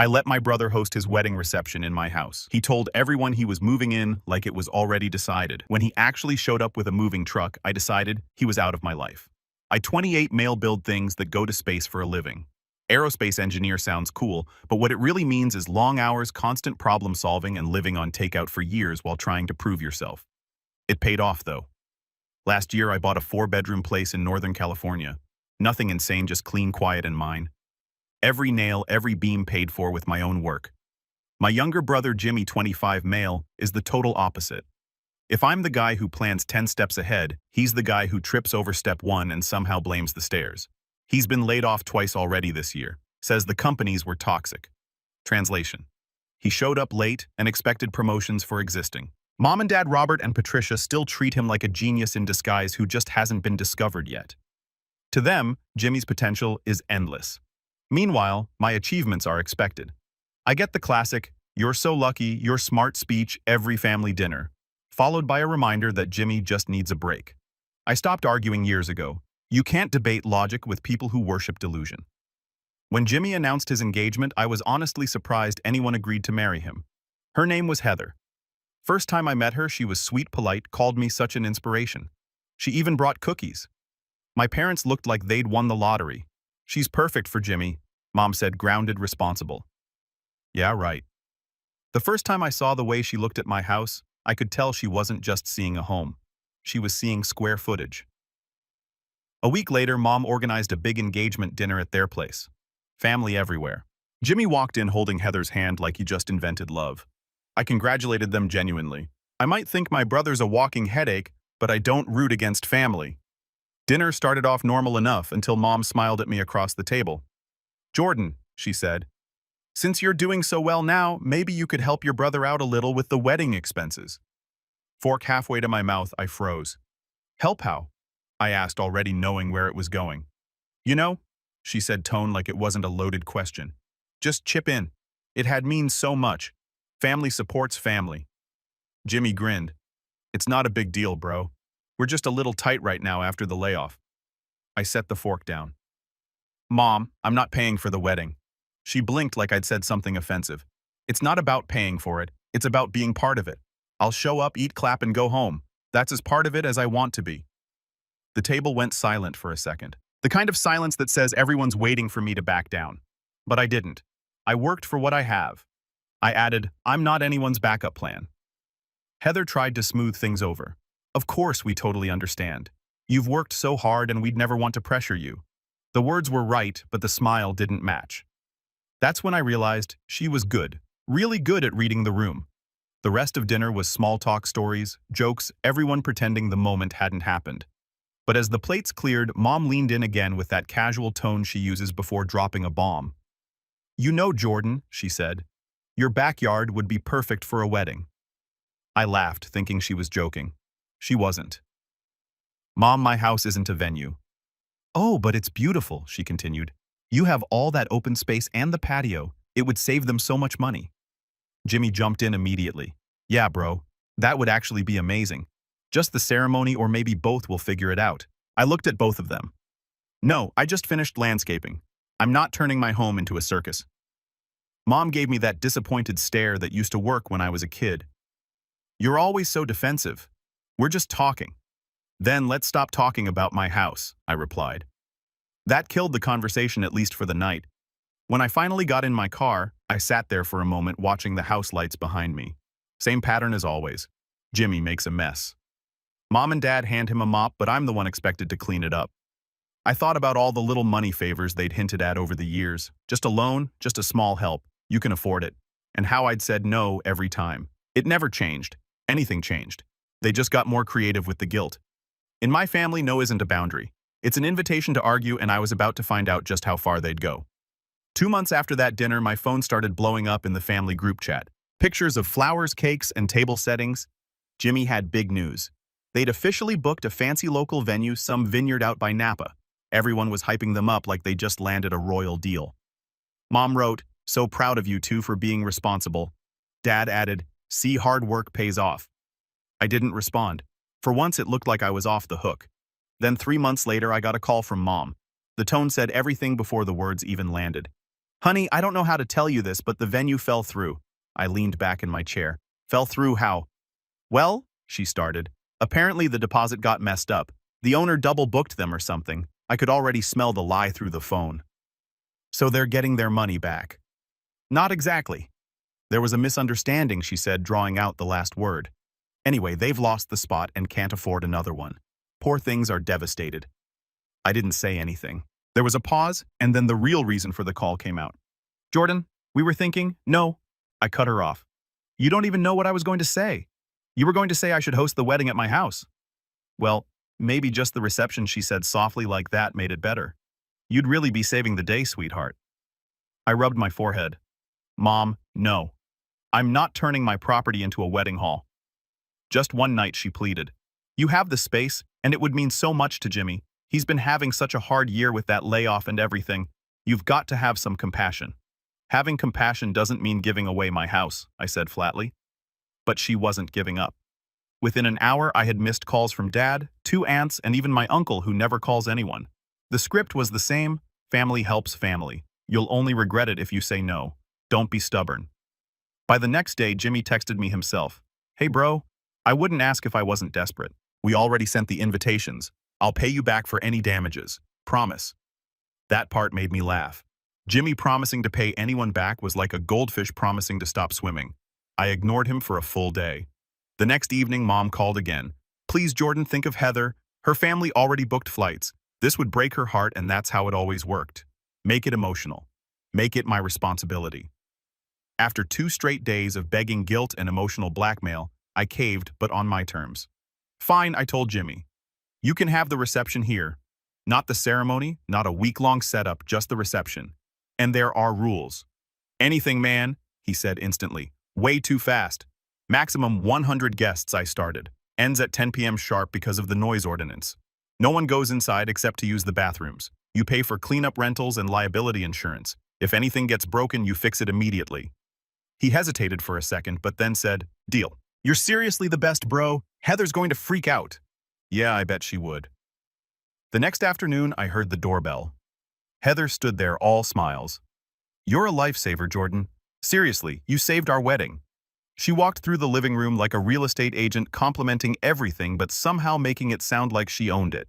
I let my brother host his wedding reception in my house. He told everyone he was moving in like it was already decided. When he actually showed up with a moving truck, I decided he was out of my life. I 28 male build things that go to space for a living. Aerospace engineer sounds cool, but what it really means is long hours, constant problem solving, and living on takeout for years while trying to prove yourself. It paid off, though. Last year, I bought a 4-bedroom place in Northern California. Nothing insane, just clean, quiet, and mine. Every nail, every beam paid for with my own work. My younger brother, Jimmy, 25 male, is the total opposite. If I'm the guy who plans 10 steps ahead, he's the guy who trips over step 1 and somehow blames the stairs. He's been laid off twice already this year, says the companies were toxic. Translation: he showed up late and expected promotions for existing. Mom and Dad Robert and Patricia still treat him like a genius in disguise who just hasn't been discovered yet. To them, Jimmy's potential is endless. Meanwhile, my achievements are expected. I get the classic, "You're so lucky, you're smart" speech every family dinner, followed by a reminder that Jimmy just needs a break. I stopped arguing years ago. You can't debate logic with people who worship delusion. When Jimmy announced his engagement, I was honestly surprised anyone agreed to marry him. Her name was Heather. First time I met her, she was sweet, polite, called me such an inspiration. She even brought cookies. My parents looked like they'd won the lottery. "She's perfect for Jimmy," Mom said, grounded, responsible. Yeah, right. The first time I saw the way she looked at my house, I could tell she wasn't just seeing a home. She was seeing square footage. A week later, Mom organized a big engagement dinner at their place. Family everywhere. Jimmy walked in holding Heather's hand like he just invented love. I congratulated them genuinely. I might think my brother's a walking headache, but I don't root against family. Dinner started off normal enough until Mom smiled at me across the table. "Jordan," she said, "since you're doing so well now, maybe you could help your brother out a little with the wedding expenses." Fork halfway to my mouth, I froze. "Help how?" I asked, already knowing where it was going. "You know," she said, tone like it wasn't a loaded question. "Just chip in. It had means so much. Family supports family." Jimmy grinned. "It's not a big deal, bro. We're just a little tight right now after the layoff." I set the fork down. "Mom, I'm not paying for the wedding." She blinked like I'd said something offensive. "It's not about paying for it. It's about being part of it. I'll show up, eat, clap, and go home. That's as part of it as I want to be." The table went silent for a second. The kind of silence that says everyone's waiting for me to back down. But I didn't. I worked for what I have. I added, "I'm not anyone's backup plan." Heather tried to smooth things over. "Of course we totally understand. You've worked so hard and we'd never want to pressure you." The words were right, but the smile didn't match. That's when I realized she was good, really good at reading the room. The rest of dinner was small talk, stories, jokes, everyone pretending the moment hadn't happened. But as the plates cleared, Mom leaned in again with that casual tone she uses before dropping a bomb. "You know, Jordan," she said, "your backyard would be perfect for a wedding." I laughed, thinking she was joking. She wasn't. "Mom, my house isn't a venue." "Oh, but it's beautiful," she continued. "You have all that open space and the patio. It would save them so much money." Jimmy jumped in immediately. "Yeah, bro, that would actually be amazing. Just the ceremony, or maybe both, will figure it out." I looked at both of them. "No, I just finished landscaping. I'm not turning my home into a circus." Mom gave me that disappointed stare that used to work when I was a kid. "You're always so defensive. We're just talking." "Then let's stop talking about my house," I replied. That killed the conversation, at least for the night. When I finally got in my car, I sat there for a moment watching the house lights behind me. Same pattern as always. Jimmy makes a mess. Mom and Dad hand him a mop, but I'm the one expected to clean it up. I thought about all the little money favors they'd hinted at over the years. Just a loan, just a small help. You can afford it. And how I'd said no every time. It never changed. Anything changed. They just got more creative with the guilt. In my family, no isn't a boundary. It's an invitation to argue, and I was about to find out just how far they'd go. 2 months after that dinner, my phone started blowing up in the family group chat. Pictures of flowers, cakes, and table settings. Jimmy had big news. They'd officially booked a fancy local venue, some vineyard out by Napa. Everyone was hyping them up like they just landed a royal deal. Mom wrote, "So proud of you two for being responsible." Dad added, "See, hard work pays off." I didn't respond. For once, it looked like I was off the hook. Then 3 months later, I got a call from Mom. The tone said everything before the words even landed. Honey, I don't know how to tell you this, but the venue fell through. I leaned back in my chair. Fell through how? Well, she started. Apparently the deposit got messed up. The owner double booked them or something. I could already smell the lie through the phone. So they're getting their money back. Not exactly. There was a misunderstanding, she said, drawing out the last word. Anyway, they've lost the spot and can't afford another one. Poor things are devastated. I didn't say anything. There was a pause, and then the real reason for the call came out. Jordan, we were thinking, no. I cut her off. You don't even know what I was going to say. You were going to say I should host the wedding at my house. Well, maybe just the reception, she said softly, like that made it better. You'd really be saving the day, sweetheart. I rubbed my forehead. Mom, no. I'm not turning my property into a wedding hall. Just one night, she pleaded. You have the space, and it would mean so much to Jimmy. He's been having such a hard year with that layoff and everything. You've got to have some compassion. Having compassion doesn't mean giving away my house, I said flatly. But she wasn't giving up. Within an hour, I had missed calls from Dad, 2 aunts, and even my uncle, who never calls anyone. The script was the same: family helps family. You'll only regret it if you say no. Don't be stubborn. By the next day, Jimmy texted me himself. Hey bro, I wouldn't ask if I wasn't desperate. We already sent the invitations. I'll pay you back for any damages. Promise. That part made me laugh. Jimmy promising to pay anyone back was like a goldfish promising to stop swimming. I ignored him for a full day. The next evening, Mom called again. Please, Jordan, think of Heather. Her family already booked flights. This would break her heart, and that's how it always worked. Make it emotional. Make it my responsibility. After 2 straight days of begging, guilt, and emotional blackmail, I caved, but on my terms. Fine, I told Jimmy. You can have the reception here. Not the ceremony, not a week-long setup, just the reception. And there are rules. Anything, man, he said instantly. Way too fast. Maximum 100 guests, I started. Ends at 10 p.m. sharp because of the noise ordinance. No one goes inside except to use the bathrooms. You pay for cleanup rentals and liability insurance. If anything gets broken, you fix it immediately. He hesitated for a second, but then said, Deal. You're seriously the best, bro. Heather's going to freak out. Yeah, I bet she would. The next afternoon, I heard the doorbell. Heather stood there, all smiles. You're a lifesaver, Jordan. Seriously, you saved our wedding. She walked through the living room like a real estate agent, complimenting everything but somehow making it sound like she owned it.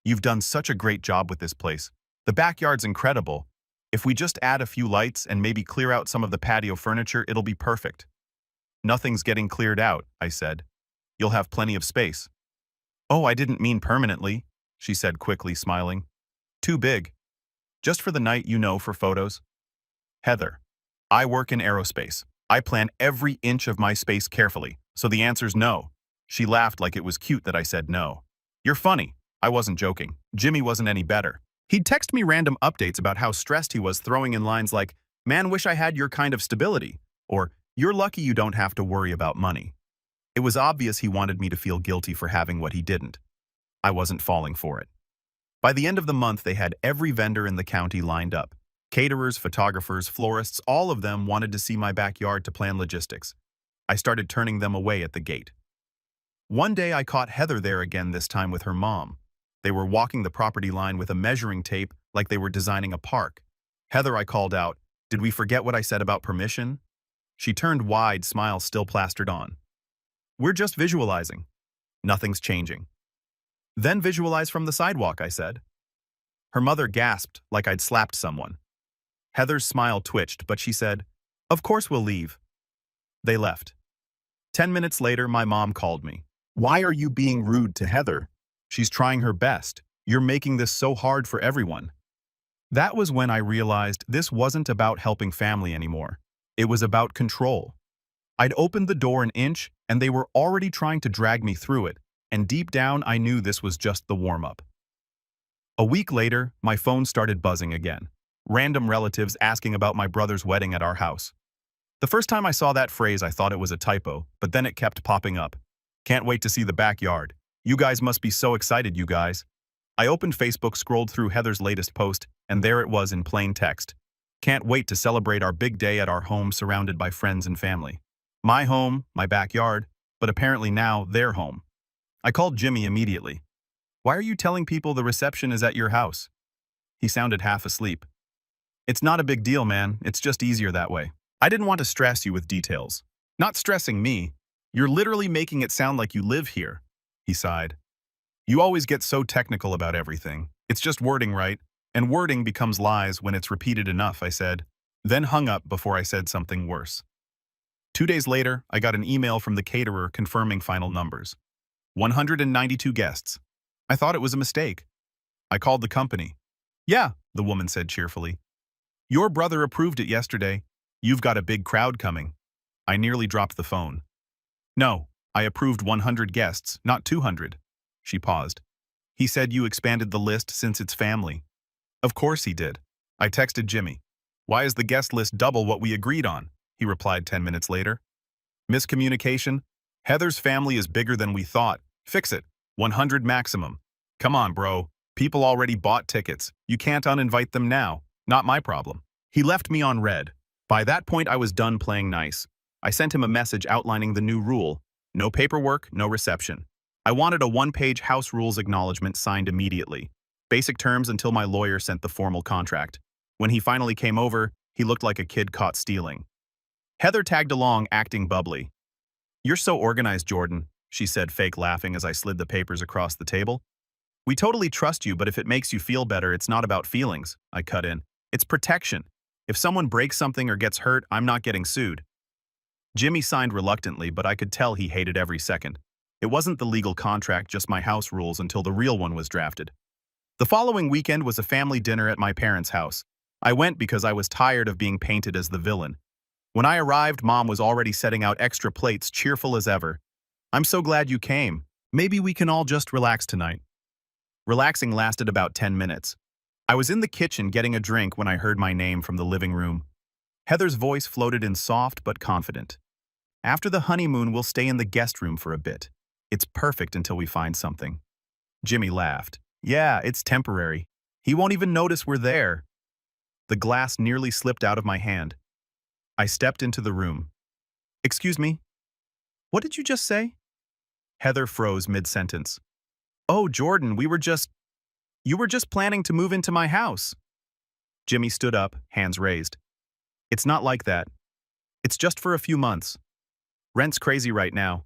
You've done such a great job with this place. The backyard's incredible. If we just add a few lights and maybe clear out some of the patio furniture, it'll be perfect. Nothing's getting cleared out, I said. You'll have plenty of space. Oh, I didn't mean permanently, she said quickly, smiling. Too big. Just for the night, you know, for photos. Heather, I work in aerospace. I plan every inch of my space carefully, so the answer's no. She laughed like it was cute that I said no. You're funny. I wasn't joking. Jimmy wasn't any better. He'd text me random updates about how stressed he was, throwing in lines like, man, wish I had your kind of stability, or you're lucky you don't have to worry about money. It was obvious he wanted me to feel guilty for having what he didn't. I wasn't falling for it. By the end of the month, they had every vendor in the county lined up. Caterers, photographers, florists, all of them wanted to see my backyard to plan logistics. I started turning them away at the gate. One day I caught Heather there again, this time with her mom. They were walking the property line with a measuring tape like they were designing a park. Heather, I called out, did we forget what I said about permission? She turned wide, smile still plastered on. We're just visualizing. Nothing's changing. Then visualize from the sidewalk, I said. Her mother gasped like I'd slapped someone. Heather's smile twitched, but she said, of course we'll leave. They left. 10 minutes later, my mom called me. Why are you being rude to Heather? She's trying her best. You're making this so hard for everyone. That was when I realized this wasn't about helping family anymore. It was about control. I'd opened the door an inch, and they were already trying to drag me through it, and deep down I knew this was just the warm-up. A week later, my phone started buzzing again. Random relatives asking about my brother's wedding at our house. The first time I saw that phrase, I thought it was a typo, but then it kept popping up. Can't wait to see the backyard. You guys must be so excited, you guys. I opened Facebook, scrolled through Heather's latest post, and there it was in plain text. Can't wait to celebrate our big day at our home surrounded by friends and family. My home, my backyard, but apparently now their home. I called Jimmy immediately. Why are you telling people the reception is at your house? He sounded half asleep. It's not a big deal, man. It's just easier that way. I didn't want to stress you with details. Not stressing me. You're literally making it sound like you live here, he sighed. You always get so technical about everything. It's just wording, right? And wording becomes lies when it's repeated enough, I said, then hung up before I said something worse. 2 days later, I got an email from the caterer confirming final numbers. 192 guests. I thought it was a mistake. I called the company. Yeah, the woman said cheerfully. Your brother approved it yesterday. You've got a big crowd coming. I nearly dropped the phone. No, I approved 100 guests, not 200. She paused. He said you expanded the list since it's family. Of course he did. I texted Jimmy. Why is the guest list double what we agreed on? He replied 10 minutes later. Miscommunication? Heather's family is bigger than we thought. Fix it. 100 maximum. Come on, bro. People already bought tickets. You can't uninvite them now. Not my problem. He left me on red. By that point, I was done playing nice. I sent him a message outlining the new rule. No paperwork, no reception. I wanted a one-page house rules acknowledgement signed immediately. Basic terms until my lawyer sent the formal contract. When he finally came over, he looked like a kid caught stealing. Heather tagged along, acting bubbly. You're so organized, Jordan, she said, fake laughing as I slid the papers across the table. We totally trust you, but if it makes you feel better, it's not about feelings, I cut in. It's protection. If someone breaks something or gets hurt, I'm not getting sued. Jimmy signed reluctantly, but I could tell he hated every second. It wasn't the legal contract, just my house rules until the real one was drafted. The following weekend was a family dinner at my parents' house. I went because I was tired of being painted as the villain. When I arrived, Mom was already setting out extra plates, cheerful as ever. I'm so glad you came. Maybe we can all just relax tonight. Relaxing lasted about 10 minutes. I was in the kitchen getting a drink when I heard my name from the living room. Heather's voice floated in soft but confident. After the honeymoon, we'll stay in the guest room for a bit. It's perfect until we find something. Jimmy laughed. Yeah, it's temporary. He won't even notice we're there. The glass nearly slipped out of my hand. I stepped into the room. Excuse me? What did you just say? Heather froze mid-sentence. Oh, Jordan, you were just planning to move into my house. Jimmy stood up, hands raised. It's not like that. It's just for a few months. Rent's crazy right now.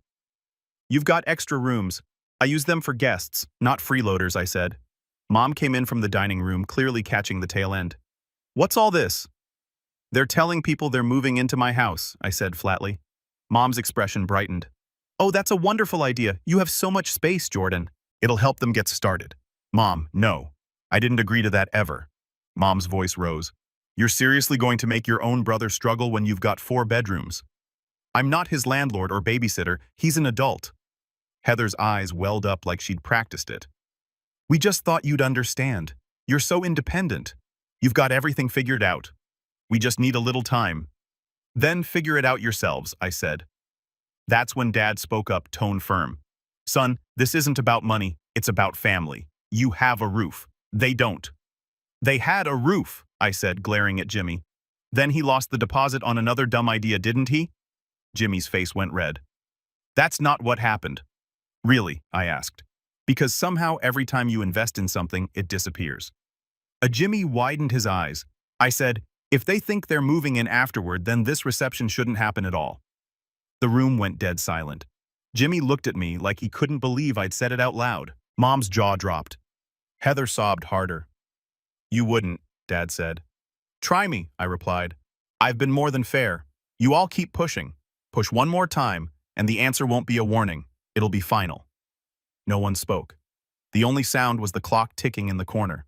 You've got extra rooms. I use them for guests, not freeloaders, I said. Mom came in from the dining room, clearly catching the tail end. What's all this? They're telling people they're moving into my house, I said flatly. Mom's expression brightened. Oh, that's a wonderful idea. You have so much space, Jordan. It'll help them get started. Mom, no. I didn't agree to that ever. Mom's voice rose. You're seriously going to make your own brother struggle when you've got 4 bedrooms? I'm not his landlord or babysitter. He's an adult. Heather's eyes welled up like she'd practiced it. We just thought you'd understand. You're so independent. You've got everything figured out. We just need a little time. Then figure it out yourselves, I said. That's when Dad spoke up, tone firm. Son, this isn't about money. It's about family. You have a roof. They don't. They had a roof, I said, glaring at Jimmy. Then he lost the deposit on another dumb idea, didn't he? Jimmy's face went red. That's not what happened. Really, I asked. Because somehow every time you invest in something, it disappears. Jimmy widened his eyes. I said, if they think they're moving in afterward, then this reception shouldn't happen at all. The room went dead silent. Jimmy looked at me like he couldn't believe I'd said it out loud. Mom's jaw dropped. Heather sobbed harder. You wouldn't, Dad said. Try me, I replied. I've been more than fair. You all keep pushing. Push one more time, and the answer won't be a warning. It'll be final. No one spoke. The only sound was the clock ticking in the corner.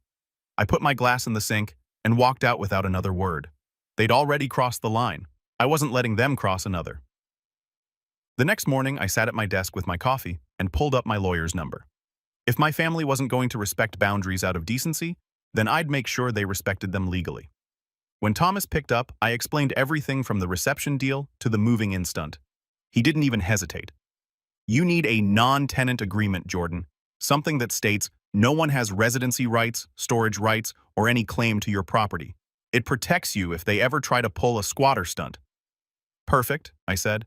I put my glass in the sink and walked out without another word. They'd already crossed the line. I wasn't letting them cross another. The next morning, I sat at my desk with my coffee and pulled up my lawyer's number. If my family wasn't going to respect boundaries out of decency, then I'd make sure they respected them legally. When Thomas picked up, I explained everything from the reception deal to the moving-in stunt. He didn't even hesitate. You need a non-tenant agreement, Jordan, something that states no one has residency rights, storage rights, or any claim to your property. It protects you if they ever try to pull a squatter stunt. Perfect, I said.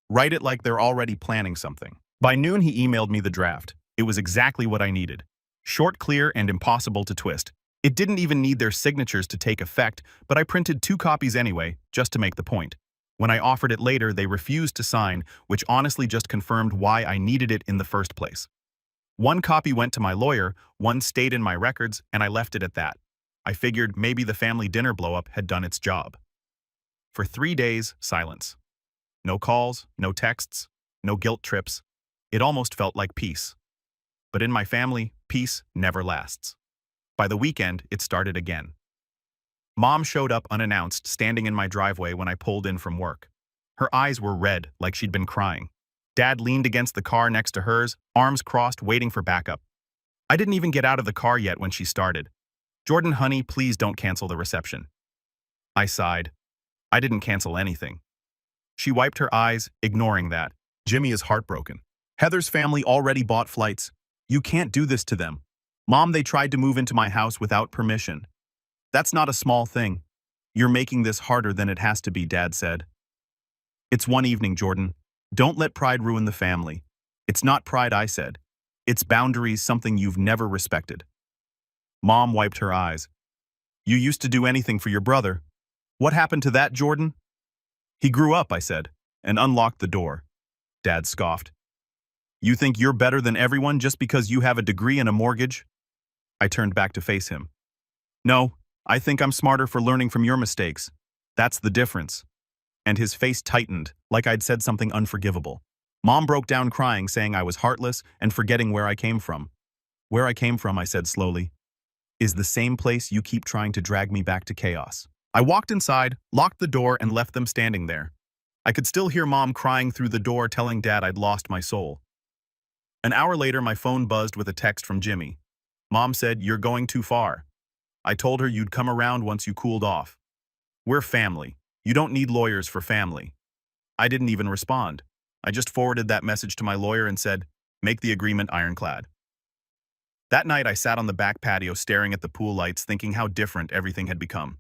Write it like they're already planning something. By noon, he emailed me the draft. It was exactly what I needed. Short, clear, and impossible to twist. It didn't even need their signatures to take effect, but I printed 2 copies anyway, just to make the point. When I offered it later, they refused to sign, which honestly just confirmed why I needed it in the first place. 1 copy went to my lawyer, 1 stayed in my records, and I left it at that. I figured maybe the family dinner blow-up had done its job. For 3 days, silence. No calls, no texts, no guilt trips. It almost felt like peace. But in my family, peace never lasts. By the weekend, it started again. Mom showed up unannounced, standing in my driveway when I pulled in from work. Her eyes were red, like she'd been crying. Dad leaned against the car next to hers, arms crossed, waiting for backup. I didn't even get out of the car yet when she started. "Jordan, honey, please don't cancel the reception." I sighed. I didn't cancel anything. She wiped her eyes, ignoring that. "Jimmy is heartbroken. Heather's family already bought flights. You can't do this to them. Mom, they tried to move into my house without permission. That's not a small thing. You're making this harder than it has to be," Dad said. "It's one evening, Jordan. Don't let pride ruin the family." "It's not pride," I said. "It's boundaries, something you've never respected." Mom wiped her eyes. "You used to do anything for your brother. What happened to that, Jordan?" "He grew up," I said, and unlocked the door. Dad scoffed. "You think you're better than everyone just because you have a degree and a mortgage?" I turned back to face him. "No, I think I'm smarter for learning from your mistakes. That's the difference." And his face tightened, like I'd said something unforgivable. Mom broke down crying, saying I was heartless and forgetting where I came from. "Where I came from," I said slowly, "is the same place you keep trying to drag me back to chaos." I walked inside, locked the door, and left them standing there. I could still hear Mom crying through the door, telling Dad I'd lost my soul. An hour later, my phone buzzed with a text from Jimmy. "Mom said, you're going too far. I told her you'd come around once you cooled off. We're family. You don't need lawyers for family." I didn't even respond. I just forwarded that message to my lawyer and said, "Make the agreement ironclad." That night, I sat on the back patio staring at the pool lights, thinking how different everything had become.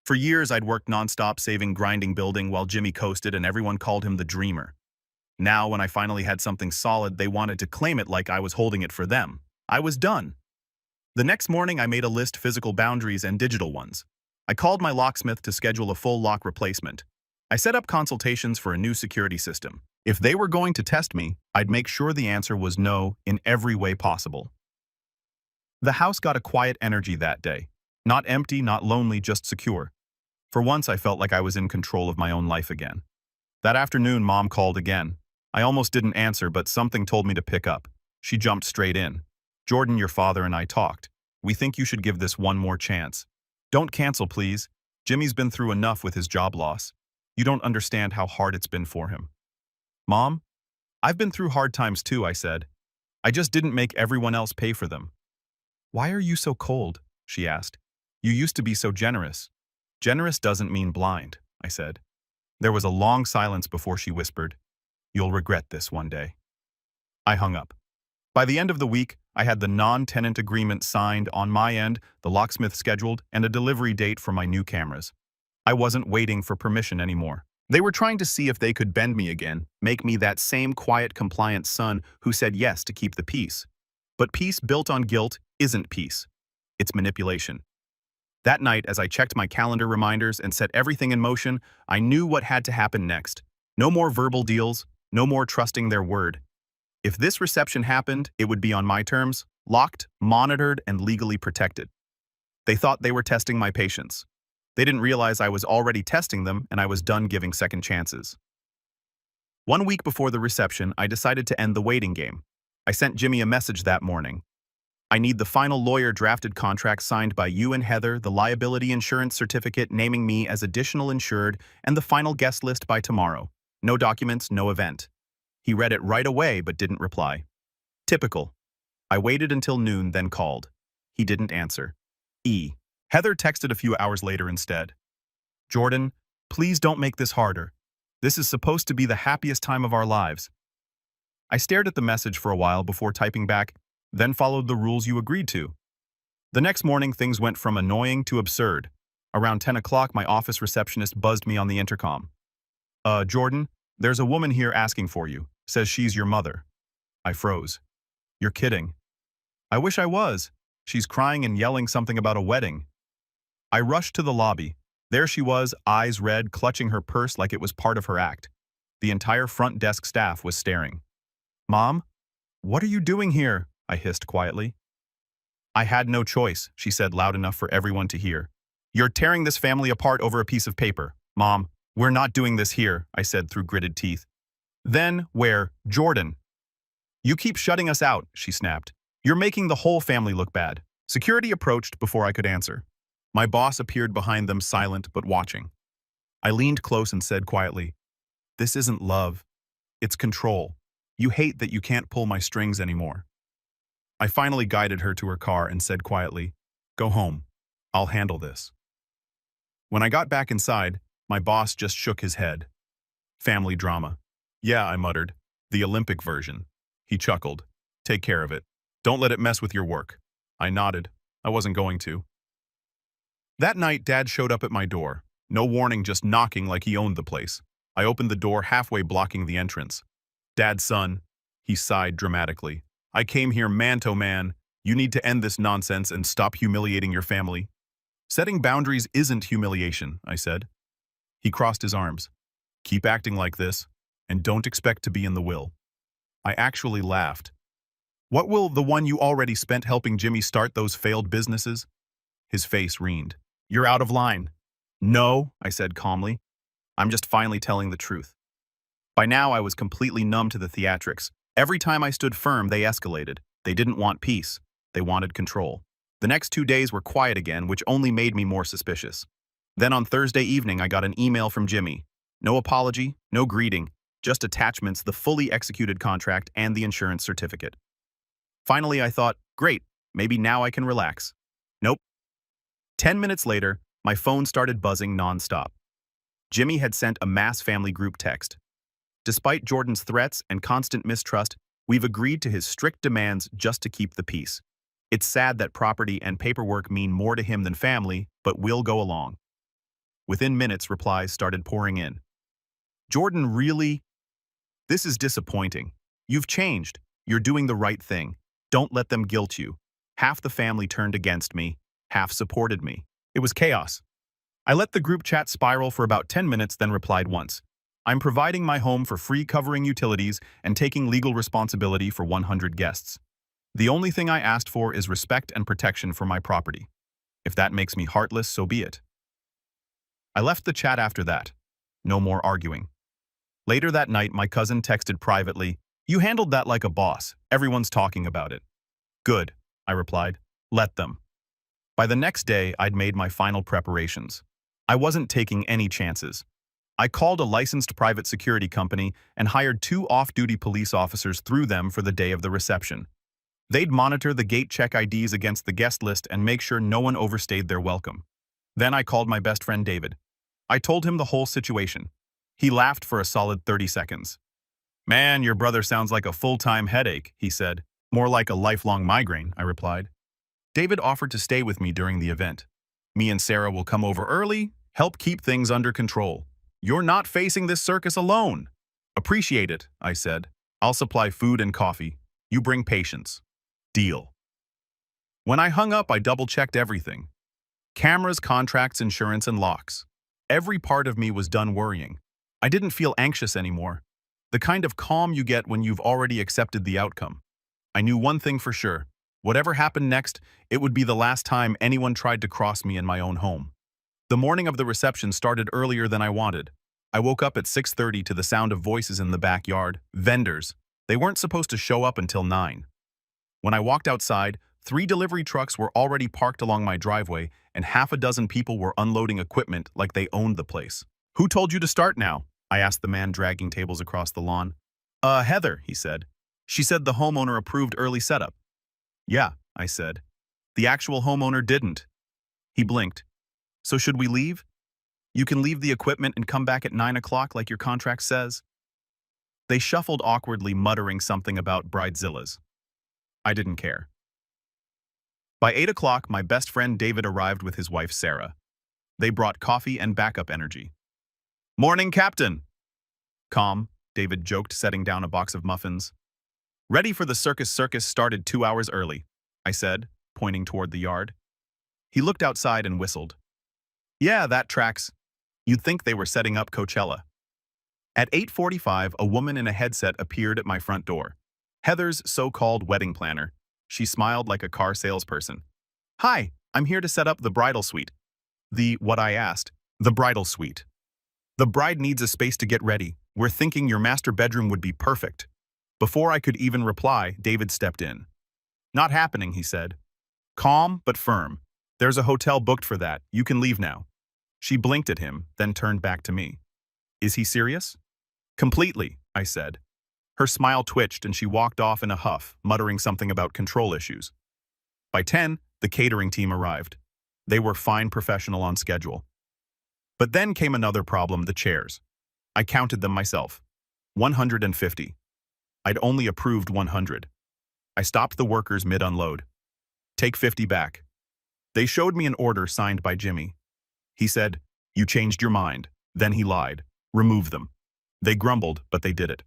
For years, I'd worked nonstop, saving, grinding, building, while Jimmy coasted, and everyone called him the dreamer. Now, when I finally had something solid, they wanted to claim it like I was holding it for them. I was done. The next morning, I made a list: physical boundaries and digital ones. I called my locksmith to schedule a full lock replacement. I set up consultations for a new security system. If they were going to test me, I'd make sure the answer was no in every way possible. The house got a quiet energy that day. Not empty, not lonely, just secure. For once, I felt like I was in control of my own life again. That afternoon, Mom called again. I almost didn't answer, but something told me to pick up. She jumped straight in. "Jordan, your father and I talked. We think you should give this one more chance. Don't cancel, please. Jimmy's been through enough with his job loss. You don't understand how hard it's been for him." "Mom, I've been through hard times too," I said. "I just didn't make everyone else pay for them." "Why are you so cold?" she asked. "You used to be so generous." "Generous doesn't mean blind," I said. There was a long silence before she whispered, "You'll regret this one day." I hung up. By the end of the week, I had the non-tenant agreement signed on my end, the locksmith scheduled, and a delivery date for my new cameras. I wasn't waiting for permission anymore. They were trying to see if they could bend me again, make me that same quiet, compliant son who said yes to keep the peace. But peace built on guilt isn't peace. It's manipulation. That night, as I checked my calendar reminders and set everything in motion, I knew what had to happen next. No more verbal deals, no more trusting their word. If this reception happened, it would be on my terms, locked, monitored, and legally protected. They thought they were testing my patience. They didn't realize I was already testing them, and I was done giving second chances. 1 week before the reception, I decided to end the waiting game. I sent Jimmy a message that morning. "I need the final lawyer-drafted contract signed by you and Heather, the liability insurance certificate naming me as additional insured, and the final guest list by tomorrow. No documents, no event." He read it right away but didn't reply. Typical. I waited until noon, then called. He didn't answer. Heather texted a few hours later instead. "Jordan, please don't make this harder. This is supposed to be the happiest time of our lives." I stared at the message for a while before typing back, "Then followed the rules you agreed to." The next morning, things went from annoying to absurd. Around 10 o'clock, my office receptionist buzzed me on the intercom. Jordan, there's a woman here asking for you. Says she's your mother." I froze. "You're kidding." "I wish I was. She's crying and yelling something about a wedding. I rushed to the lobby. There she was, eyes red, clutching her purse like it was part of her act. The entire front desk staff was staring. "Mom, what are you doing here?" I hissed quietly. "I had no choice," she said loud enough for everyone to hear. "You're tearing this family apart over a piece of paper. Mom, we're not doing this here," I said through gritted teeth. "Then where? Jordan?" "You keep shutting us out," she snapped. "You're making the whole family look bad." Security approached before I could answer. My boss appeared behind them, silent but watching. I leaned close and said quietly, "This isn't love. It's control. You hate that you can't pull my strings anymore." I finally guided her to her car and said quietly, "Go home. I'll handle this." When I got back inside, my boss just shook his head. "Family drama." "Yeah," I muttered. "The Olympic version." He chuckled. "Take care of it. Don't let it mess with your work." I nodded. I wasn't going to. That night, Dad showed up at my door. No warning, just knocking like he owned the place. I opened the door, halfway blocking the entrance. "Dad, son," he sighed dramatically. "I came here man to man. You need to end this nonsense and stop humiliating your family." "Setting boundaries isn't humiliation," I said. He crossed his arms. "Keep acting like this, and don't expect to be in the will." I actually laughed. "What will the one you already spent helping Jimmy start those failed businesses?" His face reened. "You're out of line." "No," I said calmly. "I'm just finally telling the truth." By now, I was completely numb to the theatrics. Every time I stood firm, they escalated. They didn't want peace. They wanted control. The next 2 days were quiet again, which only made me more suspicious. Then on Thursday evening, I got an email from Jimmy. No apology, no greeting, just attachments, the fully executed contract, and the insurance certificate. Finally, I thought, great, maybe now I can relax. Nope. 10 minutes later, my phone started buzzing nonstop. Jimmy had sent a mass family group text. "Despite Jordan's threats and constant mistrust, we've agreed to his strict demands just to keep the peace. It's sad that property and paperwork mean more to him than family, but we'll go along." Within minutes, replies started pouring in. "Jordan, really? This is disappointing. You've changed. You're doing the right thing. Don't let them guilt you." Half the family turned against me, half supported me. It was chaos. I let the group chat spiral for about 10 minutes, then replied once. "I'm providing my home for free, covering utilities and taking legal responsibility for 100 guests. The only thing I asked for is respect and protection for my property. If that makes me heartless, so be it." I left the chat after that. No more arguing. Later that night, my cousin texted privately, "You handled that like a boss. Everyone's talking about it." "Good," I replied. "Let them." By the next day, I'd made my final preparations. I wasn't taking any chances. I called a licensed private security company and hired 2 off-duty police officers through them for the day of the reception. They'd monitor the gate, check IDs against the guest list, and make sure no one overstayed their welcome. Then I called my best friend David. I told him the whole situation. He laughed for a solid 30 seconds. "Man, your brother sounds like a full-time headache," he said. "More like a lifelong migraine," I replied. David offered to stay with me during the event. "Me and Sarah will come over early, help keep things under control. You're not facing this circus alone." "Appreciate it," I said. "I'll supply food and coffee. You bring patience." Deal. When I hung up, I double-checked everything. Cameras, contracts, insurance, and locks. Every part of me was done worrying. I didn't feel anxious anymore. The kind of calm you get when you've already accepted the outcome. I knew one thing for sure. Whatever happened next, it would be the last time anyone tried to cross me in my own home. The morning of the reception started earlier than I wanted. I woke up at 6:30 to the sound of voices in the backyard. Vendors. They weren't supposed to show up until 9. When I walked outside, 3 delivery trucks were already parked along my driveway, and half a dozen people were unloading equipment like they owned the place. "Who told you to start now?" I asked the man dragging tables across the lawn. Heather," he said. "She said the homeowner approved early setup." "Yeah," I said. "The actual homeowner didn't." He blinked. "So should we leave? You can leave the equipment and come back at 9 o'clock like your contract says." They shuffled awkwardly, muttering something about bridezillas. I didn't care. By 8 o'clock, my best friend David arrived with his wife Sarah. They brought coffee and backup energy. "Morning, Captain." "Calm," David joked, setting down a box of muffins. "Ready for the circus started 2 hours early," I said. pointing toward the yard. He looked outside and whistled. Yeah, that tracks. You'd think they were setting up Coachella. At 8:45, a woman in a headset appeared at my front door. Heather's so-called wedding planner. She smiled like a car salesperson. Hi, I'm here to set up the bridal suite. What I asked. The bridal suite. The bride needs a space to get ready. We're thinking your master bedroom would be perfect. Before I could even reply, David stepped in. Not happening, he said. Calm but firm. There's a hotel booked for that. You can leave now. She blinked at him, then turned back to me. Is he serious? Completely, I said. Her smile twitched and she walked off in a huff, muttering something about control issues. By 10, the catering team arrived. They were fine professional on schedule. But then came another problem, the chairs. I counted them myself. 150. I'd only approved 100. I stopped the workers mid-unload. Take 50 back. They showed me an order signed by Jimmy. He said, you changed your mind. Then he lied. Remove them. They grumbled, but they did it.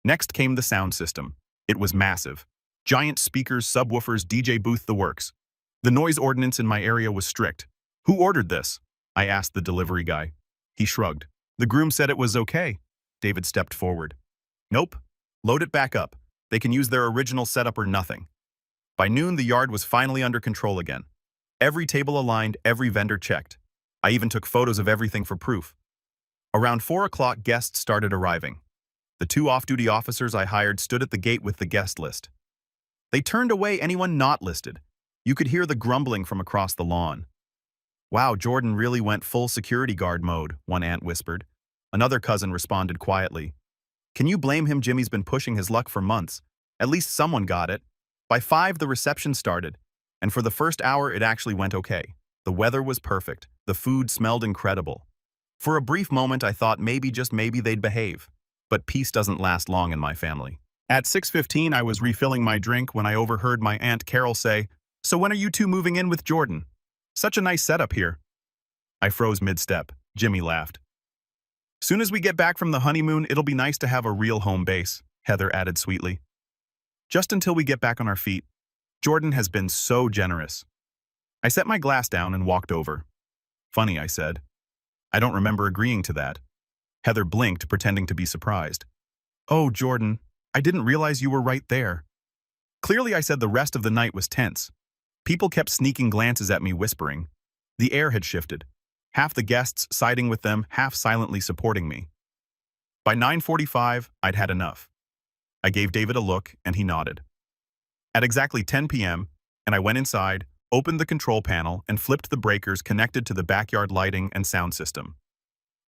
Next came the sound system. It was massive. Giant speakers, subwoofers, DJ booth, the works. The noise ordinance in my area was strict. Who ordered this? I asked the delivery guy. He shrugged. The groom said it was okay. David stepped forward. Nope. Load it back up. They can use their original setup or nothing. By noon, the yard was finally under control again. Every table aligned, every vendor checked. I even took photos of everything for proof. Around 4 o'clock, guests started arriving. The 2 off-duty officers I hired stood at the gate with the guest list. They turned away anyone not listed. You could hear the grumbling from across the lawn. Wow, Jordan really went full security guard mode, one aunt whispered. Another cousin responded quietly. Can you blame him? Jimmy's been pushing his luck for months. At least someone got it. By 5, the reception started, and for the first hour it actually went okay. The weather was perfect. The food smelled incredible. For a brief moment I thought maybe, just maybe, they'd behave. But peace doesn't last long in my family. At 6:15 I was refilling my drink when I overheard my Aunt Carol say, So when are you two moving in with Jordan? Such a nice setup here. I froze mid-step. Jimmy laughed. Soon as we get back from the honeymoon, it'll be nice to have a real home base, Heather added sweetly. Just until we get back on our feet. Jordan has been so generous. I set my glass down and walked over. Funny, I said. I don't remember agreeing to that. Heather blinked, pretending to be surprised. Oh, Jordan, I didn't realize you were right there. Clearly, I said the rest of the night was tense. People kept sneaking glances at me, whispering. The air had shifted. Half the guests siding with them, half silently supporting me. By 9:45, I'd had enough. I gave David a look, and he nodded. At exactly 10 p.m., and I went inside, opened the control panel, and flipped the breakers connected to the backyard lighting and sound system.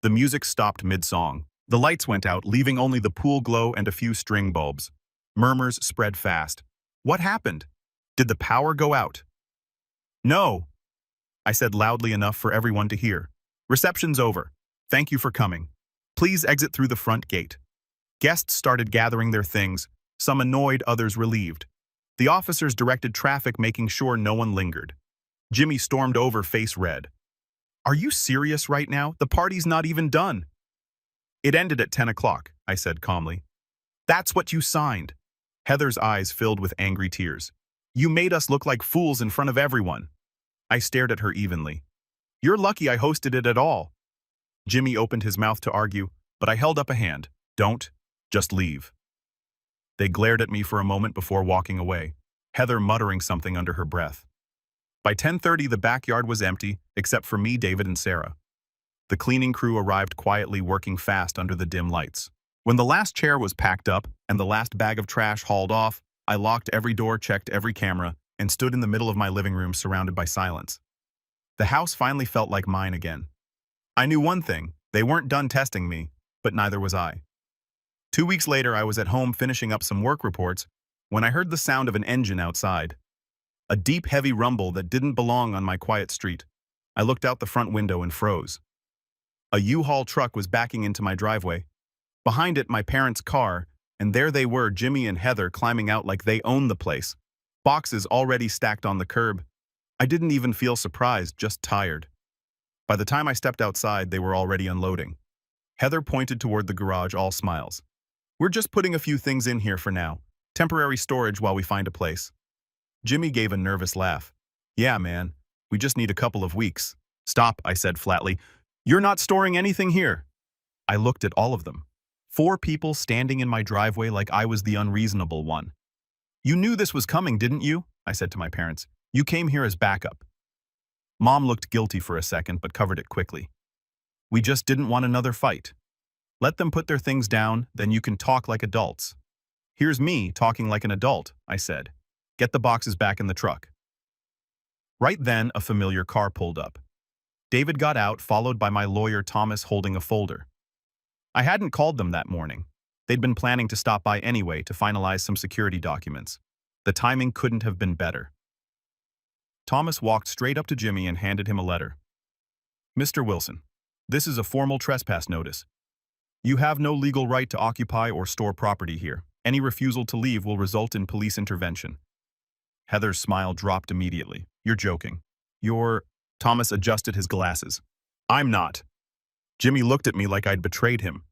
The music stopped mid-song. The lights went out, leaving only the pool glow and a few string bulbs. Murmurs spread fast. What happened? Did the power go out? No, I said loudly enough for everyone to hear. Reception's over. Thank you for coming. Please exit through the front gate. Guests started gathering their things, some annoyed, others relieved. The officers directed traffic, making sure no one lingered. Jimmy stormed over, face red. Are you serious right now? The party's not even done. It ended at 10 o'clock, I said calmly. That's what you signed. Heather's eyes filled with angry tears. You made us look like fools in front of everyone. I stared at her evenly. You're lucky I hosted it at all. Jimmy opened his mouth to argue, but I held up a hand. Don't. Just leave. They glared at me for a moment before walking away, Heather muttering something under her breath. By 10:30, the backyard was empty, except for me, David, and Sarah. The cleaning crew arrived quietly, working fast under the dim lights. When the last chair was packed up and the last bag of trash hauled off, I locked every door, checked every camera, and stood in the middle of my living room surrounded by silence. The house finally felt like mine again. I knew one thing, they weren't done testing me, but neither was I. 2 weeks later, I was at home finishing up some work reports when I heard the sound of an engine outside. A deep, heavy rumble that didn't belong on my quiet street. I looked out the front window and froze. A U-Haul truck was backing into my driveway. Behind it, my parents' car, and there they were, Jimmy and Heather, climbing out like they owned the place. Boxes already stacked on the curb. I didn't even feel surprised, just tired. By the time I stepped outside, they were already unloading. Heather pointed toward the garage, all smiles. We're just putting a few things in here for now. Temporary storage while we find a place. Jimmy gave a nervous laugh. Yeah, man. We just need a couple of weeks. Stop, I said flatly. You're not storing anything here. I looked at all of them. 4 people standing in my driveway like I was the unreasonable one. You knew this was coming, didn't you? I said to my parents. You came here as backup. Mom looked guilty for a second but covered it quickly. We just didn't want another fight. Let them put their things down, then you can talk like adults. Here's me talking like an adult, I said. Get the boxes back in the truck. Right then, a familiar car pulled up. David got out, followed by my lawyer Thomas holding a folder. I hadn't called them that morning. They'd been planning to stop by anyway to finalize some security documents. The timing couldn't have been better. Thomas walked straight up to Jimmy and handed him a letter. Mr. Wilson, this is a formal trespass notice. You have no legal right to occupy or store property here. Any refusal to leave will result in police intervention. Heather's smile dropped immediately. You're joking. Thomas adjusted his glasses. I'm not. Jimmy looked at me like I'd betrayed him.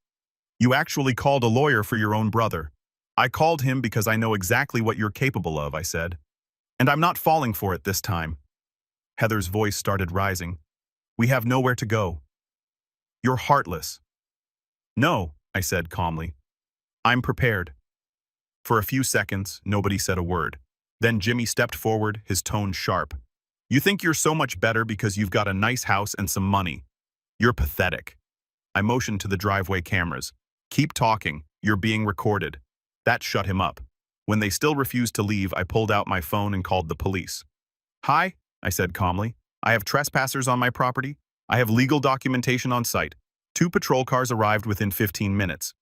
You actually called a lawyer for your own brother. I called him because I know exactly what you're capable of, I said. And I'm not falling for it this time. Heather's voice started rising. We have nowhere to go. You're heartless. No, I said calmly. I'm prepared. For a few seconds, nobody said a word. Then Jimmy stepped forward, his tone sharp. You think you're so much better because you've got a nice house and some money. You're pathetic. I motioned to the driveway cameras. Keep talking. You're being recorded. That shut him up. When they still refused to leave, I pulled out my phone and called the police. Hi, I said calmly. I have trespassers on my property. I have legal documentation on site. 2 patrol cars arrived within 15 minutes.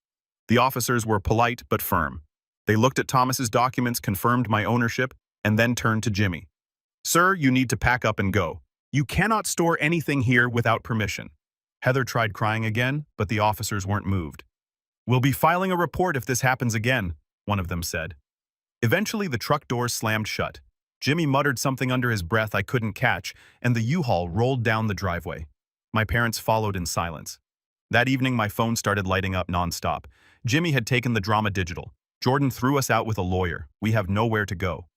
The officers were polite but firm. They looked at Thomas's documents, confirmed my ownership, and then turned to Jimmy. Sir, you need to pack up and go. You cannot store anything here without permission. Heather tried crying again, but the officers weren't moved. We'll be filing a report if this happens again, one of them said. Eventually, the truck doors slammed shut. Jimmy muttered something under his breath I couldn't catch, and the U-Haul rolled down the driveway. My parents followed in silence. That evening, my phone started lighting up nonstop. Jimmy had taken the drama digital. Jordan threw us out with a lawyer. We have nowhere to go.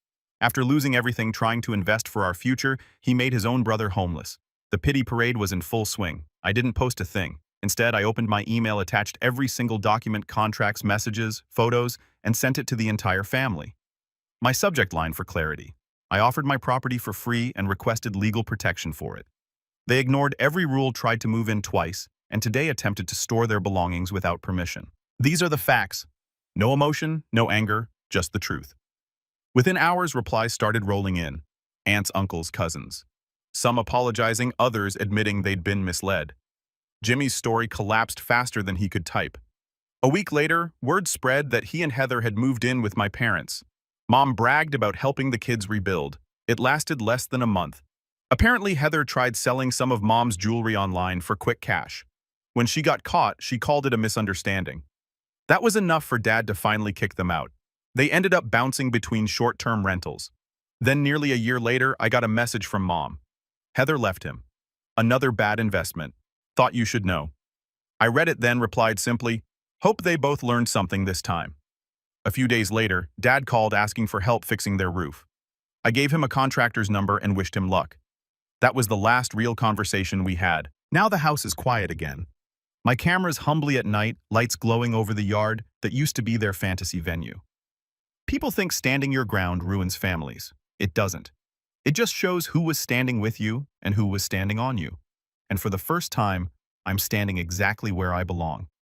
After losing everything trying to invest for our future, he made his own brother homeless. The pity parade was in full swing. I didn't post a thing. Instead, I opened my email, attached every single document, contracts, messages, photos, and sent it to the entire family. My subject line for clarity. I offered my property for free and requested legal protection for it. They ignored every rule, tried to move in twice, and today attempted to store their belongings without permission. These are the facts. No emotion, no anger, just the truth. Within hours, replies started rolling in. Aunts, uncles, cousins. Some apologizing, others admitting they'd been misled. Jimmy's story collapsed faster than he could type. A week later, word spread that he and Heather had moved in with my parents. Mom bragged about helping the kids rebuild. It lasted less than a month. Apparently, Heather tried selling some of Mom's jewelry online for quick cash. When she got caught, she called it a misunderstanding. That was enough for Dad to finally kick them out. They ended up bouncing between short-term rentals. Then nearly a year later, I got a message from Mom. Heather left him. Another bad investment. Thought you should know. I read it, then replied simply, hope they both learned something this time. A few days later, Dad called asking for help fixing their roof. I gave him a contractor's number and wished him luck. That was the last real conversation we had. Now the house is quiet again. My camera's humbly at night, lights glowing over the yard that used to be their fantasy venue. People think standing your ground ruins families. It doesn't. It just shows who was standing with you and who was standing on you. And for the first time, I'm standing exactly where I belong.